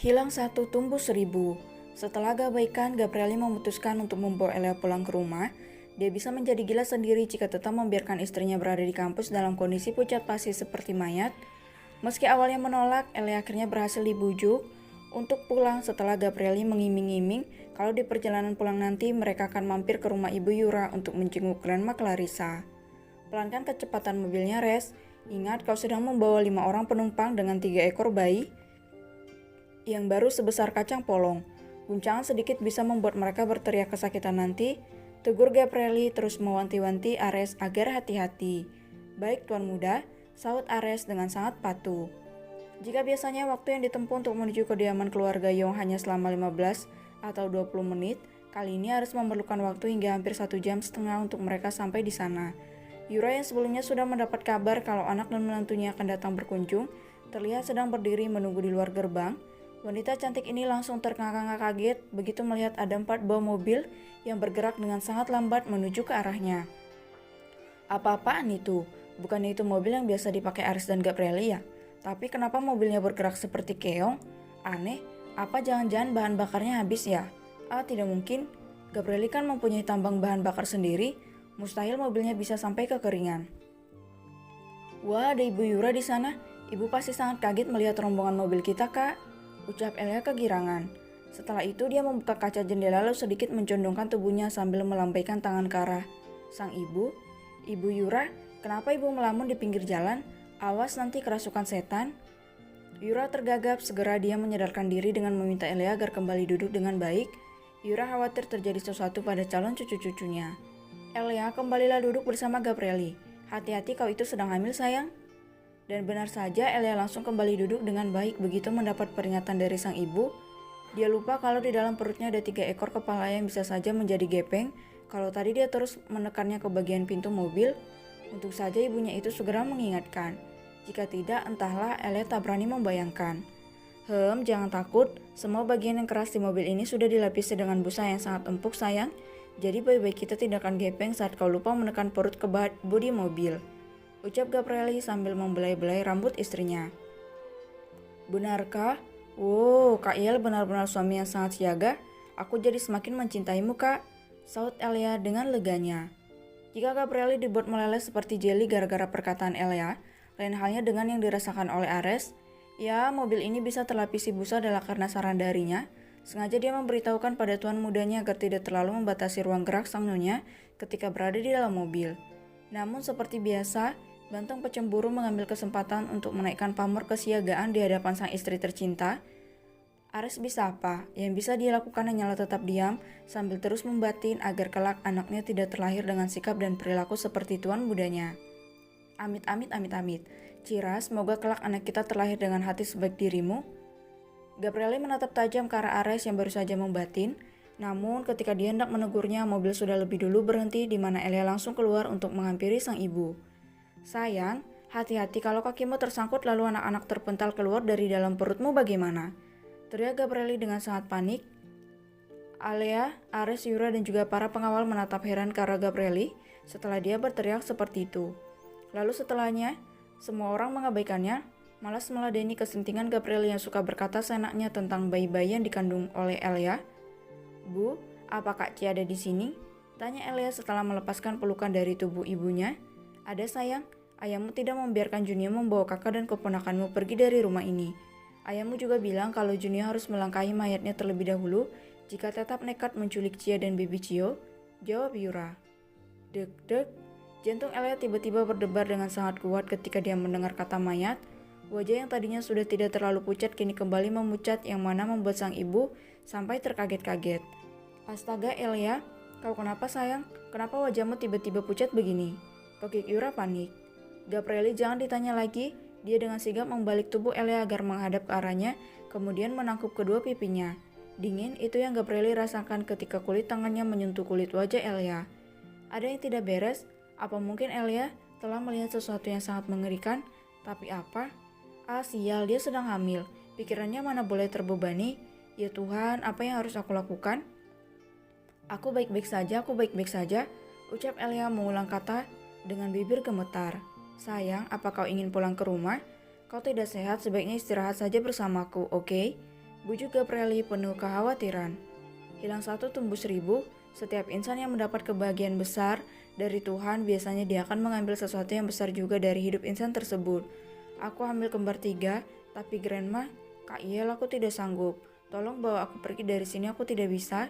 Hilang satu tumbuh seribu. Setelah gabaikan, Gabrieli memutuskan untuk membawa Elia pulang ke rumah. Dia bisa menjadi gila sendiri jika tetap membiarkan istrinya berada di kampus dalam kondisi pucat pasi seperti mayat. Meski awalnya menolak, Elia akhirnya berhasil dibujuk untuk pulang setelah Gabrieli mengiming-iming kalau di perjalanan pulang nanti mereka akan mampir ke rumah Ibu Yura untuk menjenguk Grandma Clarissa. Pelankan kecepatan mobilnya, Res. Ingat, kau sedang membawa 5 orang penumpang dengan 3 ekor bayi yang baru sebesar kacang polong. Guncangan sedikit bisa membuat mereka berteriak kesakitan nanti. Tegur Gabrieli terus mewanti-wanti Ares agar hati-hati. Baik Tuan Muda, sahut Ares dengan sangat patuh. Jika biasanya waktu yang ditempuh untuk menuju kediaman keluarga Yong hanya selama 15 atau 20 menit, kali ini Ares memerlukan waktu hingga hampir 1,5 jam untuk mereka sampai di sana. Yura yang sebelumnya sudah mendapat kabar kalau anak dan menantunya akan datang berkunjung, terlihat sedang berdiri menunggu di luar gerbang. Wanita cantik ini langsung ternganga-nganga kaget begitu melihat ada 4 buah mobil yang bergerak dengan sangat lambat menuju ke arahnya. Apa-apaan itu? Bukannya itu mobil yang biasa dipakai Ares dan Gabrieli ya? Tapi kenapa mobilnya bergerak seperti keong? Aneh, apa jangan-jangan bahan bakarnya habis ya? Tidak mungkin. Gabrieli kan mempunyai tambang bahan bakar sendiri. Mustahil mobilnya bisa sampai kekeringan. Wah, ada Ibu Yura di sana. Ibu pasti sangat kaget melihat rombongan mobil kita, Kak. Ucap Elia kegirangan. Setelah itu dia membuka kaca jendela lalu sedikit mencondongkan tubuhnya sambil melambaikan tangan ke arah sang ibu. Ibu Yura, kenapa ibu melamun di pinggir jalan? Awas nanti kerasukan setan. Yura tergagap, segera dia menyadarkan diri dengan meminta Elia agar kembali duduk dengan baik. Yura khawatir terjadi sesuatu pada calon cucu-cucunya. Elia, kembalilah duduk bersama Gabrieli. Hati-hati, kau itu sedang hamil sayang. Dan benar saja Elia langsung kembali duduk dengan baik begitu mendapat peringatan dari sang ibu. Dia lupa kalau di dalam perutnya ada 3 ekor kepala yang bisa saja menjadi gepeng kalau tadi dia terus menekannya ke bagian pintu mobil. Untuk saja ibunya itu segera mengingatkan. Jika tidak, entahlah, Elia tak berani membayangkan. Jangan takut, semua bagian yang keras di mobil ini sudah dilapisi dengan busa yang sangat empuk sayang. Jadi bayi-bayi kita tidak akan gepeng saat kau lupa menekan perut ke bodi mobil. Ucap Gabrieli sambil membelai-belai rambut istrinya. Benarkah? Wow, Kak Yel benar-benar suami yang sangat siaga. Aku jadi semakin mencintaimu, Kak. Saut Elia dengan leganya. Jika Gabrieli dibuat meleleh seperti jeli gara-gara perkataan Elia, lain halnya dengan yang dirasakan oleh Ares. Ya, mobil ini bisa terlapisi busa adalah karena saran darinya. Sengaja dia memberitahukan pada tuan mudanya agar tidak terlalu membatasi ruang gerak sang nyonya ketika berada di dalam mobil. Namun seperti biasa, Banteng pecemburu mengambil kesempatan untuk menaikkan pamor kesiagaan di hadapan sang istri tercinta. Ares bisa apa? Yang bisa dia lakukan hanyalah tetap diam sambil terus membatin agar kelak anaknya tidak terlahir dengan sikap dan perilaku seperti tuan mudanya. Amit amit amit amit. Cira, semoga kelak anak kita terlahir dengan hati sebaik dirimu. Gabrieli menatap tajam ke arah Ares yang baru saja membatin. Namun ketika dia hendak menegurnya, mobil sudah lebih dulu berhenti di mana Elia langsung keluar untuk menghampiri sang ibu. Sayang, hati-hati kalau kakimu tersangkut lalu anak-anak terpental keluar dari dalam perutmu bagaimana? Teriak Gabrieli dengan sangat panik. Alea, Ares, Yura dan juga para pengawal menatap heran ke arah Gabrieli setelah dia berteriak seperti itu. Lalu setelahnya, semua orang mengabaikannya, malas meladeni kesentingan Gabrieli yang suka berkata seenaknya tentang bayi-bayi yang dikandung oleh Elia. Bu, apa Kak Ci ada di sini? Tanya Elia setelah melepaskan pelukan dari tubuh ibunya. Ada sayang, ayahmu tidak membiarkan Junia membawa kakak dan keponakanmu pergi dari rumah ini. Ayahmu juga bilang kalau Junia harus melangkahi mayatnya terlebih dahulu jika tetap nekat menculik Cia dan Bibi Cio, jawab Yura. Deg-deg, jantung Elia tiba-tiba berdebar dengan sangat kuat ketika dia mendengar kata mayat. Wajah yang tadinya sudah tidak terlalu pucat kini kembali memucat yang mana membuat sang ibu sampai terkaget-kaget. Astaga Elia, kau kenapa sayang? Kenapa wajahmu tiba-tiba pucat begini? Pekik Yura panik. Gabrieli jangan ditanya lagi. Dia dengan sigap membalik tubuh Elia agar menghadap ke arahnya, kemudian menangkup kedua pipinya. Dingin itu yang Gabrieli rasakan ketika kulit tangannya menyentuh kulit wajah Elia. Ada yang tidak beres? Apa mungkin Elia telah melihat sesuatu yang sangat mengerikan? Tapi apa? Sial, dia sedang hamil. Pikirannya mana boleh terbebani. Ya Tuhan, apa yang harus aku lakukan? Aku baik-baik saja, ucap Elia mengulang kata dengan bibir gemetar. Sayang, apa kau ingin pulang ke rumah? Kau tidak sehat, sebaiknya istirahat saja bersamaku, oke? Bujuk Gabrieli penuh kekhawatiran. Hilang satu tumbuh seribu, setiap insan yang mendapat kebahagiaan besar dari Tuhan biasanya dia akan mengambil sesuatu yang besar juga dari hidup insan tersebut. Aku hamil kembar 3, tapi Grandma, Kak Iel aku tidak sanggup. Tolong bawa aku pergi dari sini, aku tidak bisa.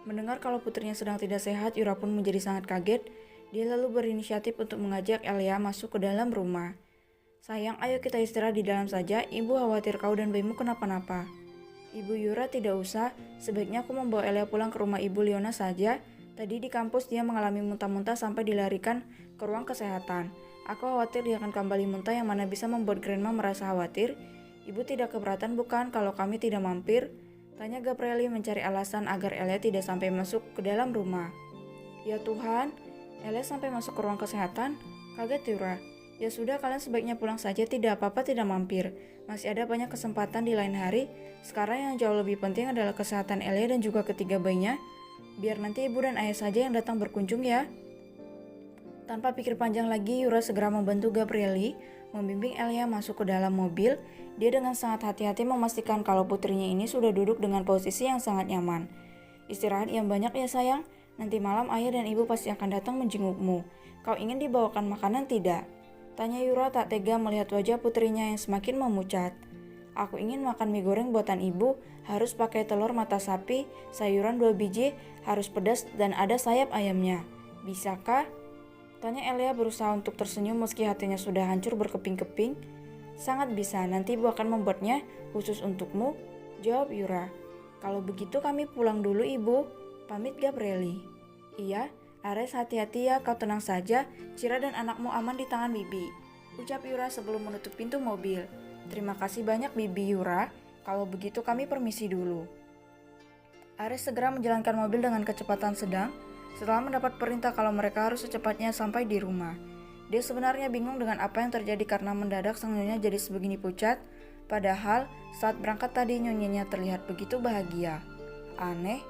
Mendengar kalau putrinya sedang tidak sehat, Yura pun menjadi sangat kaget. Dia lalu berinisiatif untuk mengajak Elia masuk ke dalam rumah. Sayang, ayo kita istirahat di dalam saja, ibu khawatir kau dan bayimu kenapa-napa. Ibu Yura, tidak usah, sebaiknya aku membawa Elia pulang ke rumah Ibu Liona saja. Tadi di kampus dia mengalami muntah-muntah sampai dilarikan ke ruang kesehatan. Aku khawatir dia akan kembali muntah yang mana bisa membuat Grandma merasa khawatir. Ibu tidak keberatan bukan kalau kami tidak mampir? Tanya Gabrieli mencari alasan agar Elia tidak sampai masuk ke dalam rumah. Ya Tuhan, Elia sampai masuk ke ruang kesehatan? Kaget Yura. Ya sudah, kalian sebaiknya pulang saja, tidak apa-apa tidak mampir. Masih ada banyak kesempatan di lain hari. Sekarang yang jauh lebih penting adalah kesehatan Elia dan juga ketiga bayinya. Biar nanti ibu dan ayah saja yang datang berkunjung ya. Tanpa pikir panjang lagi, Yura segera membantu Gabrieli membimbing Elia masuk ke dalam mobil. Dia dengan sangat hati-hati memastikan kalau putrinya ini sudah duduk dengan posisi yang sangat nyaman. Istirahat yang banyak ya sayang, nanti malam ayah dan ibu pasti akan datang menjengukmu. Kau ingin dibawakan makanan tidak? Tanya Yura tak tega melihat wajah putrinya yang semakin memucat. Aku ingin makan mie goreng buatan ibu, harus pakai telur mata sapi, sayuran 2 biji, harus pedas dan ada sayap ayamnya. Bisakah? Tanya Elia berusaha untuk tersenyum meski hatinya sudah hancur berkeping-keping. Sangat bisa, nanti ibu akan membuatnya khusus untukmu, jawab Yura. Kalau begitu kami pulang dulu ibu, pamit Gabrieli. Iya, Ares, hati-hati ya, kau tenang saja, Cira dan anakmu aman di tangan Bibi, ucap Yura sebelum menutup pintu mobil. Terima kasih banyak Bibi Yura, kalau begitu kami permisi dulu. Ares segera menjalankan mobil dengan kecepatan sedang setelah mendapat perintah kalau mereka harus secepatnya sampai di rumah. Dia sebenarnya bingung dengan apa yang terjadi karena mendadak sang nyonya jadi sebegini pucat, padahal saat berangkat tadi nyonyanya terlihat begitu bahagia. Aneh,